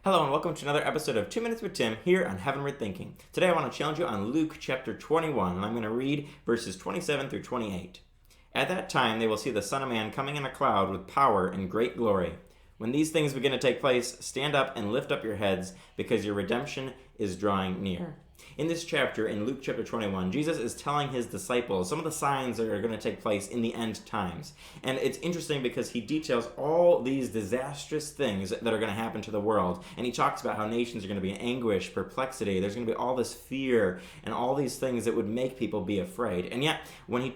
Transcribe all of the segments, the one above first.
Hello and welcome to another episode of 2 Minutes with Tim here on Heavenward Thinking. Today I want to challenge you on Luke chapter 21, and I'm going to read verses 27 through 28. At that time they will see the Son of Man coming in a cloud with power and great glory. When these things begin to take place, stand up and lift up your heads, because your redemption is drawing near. In this chapter, in Luke chapter 21, Jesus is telling his disciples some of the signs that are going to take place in the end times. And it's interesting because he details all these disastrous things that are going to happen to the world. And he talks about how nations are going to be in anguish, perplexity. There's going to be all this fear and all these things that would make people be afraid. And yet, when he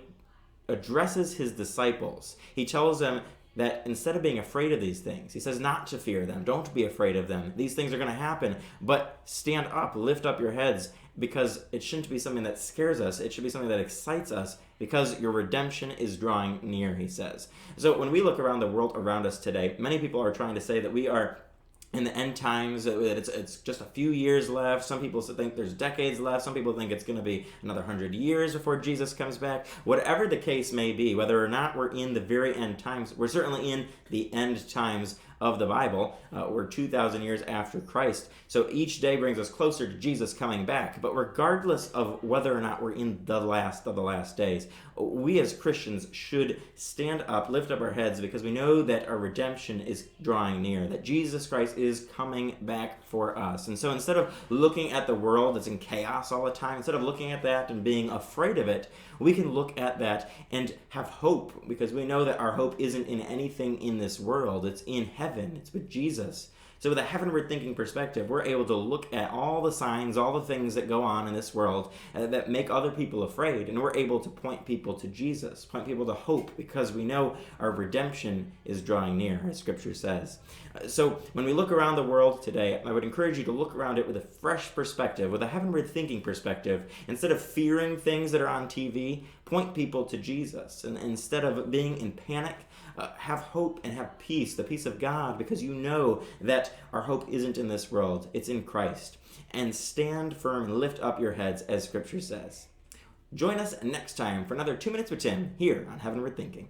addresses his disciples, he tells them that instead of being afraid of these things, he says not to fear them. Don't be afraid of them. These things are going to happen, but stand up, lift up your heads, because it shouldn't be something that scares us. It should be something that excites us, because your redemption is drawing near, he says. So when we look around the world around us today, many people are trying to say that we are in the end times, that it's just a few years left. Some people think there's decades left. Some people think it's going to be another 100 years before Jesus comes back. Whatever the case may be, whether or not we're in the very end times, we're certainly in the end times of the Bible. We're 2,000 years after Christ. So each day brings us closer to Jesus coming back. But regardless of whether or not we're in the last of the last days, we as Christians should stand up, lift up our heads, because we know that our redemption is drawing near, that Jesus Christ is coming back for us. And so instead of looking at the world that's in chaos all the time, instead of looking at that and being afraid of it, we can look at that and have hope, because we know that our hope isn't in anything in this world. It's in heaven. It's with Jesus. So with a heavenward thinking perspective, we're able to look at all the signs, all the things that go on in this world that make other people afraid, and we're able to point people to Jesus, point people to hope, because we know our redemption is drawing near, as Scripture says. So when we look around the world today, I would encourage you to look around it with a fresh perspective, with a heavenward thinking perspective. Instead of fearing things that are on TV, point people to Jesus. And instead of being in panic, have hope and have peace, the peace of God, because you know that our hope isn't in this world, it's in Christ. And stand firm and lift up your heads, as Scripture says. Join us next time for another 2 Minutes with Tim here on Heavenward Thinking.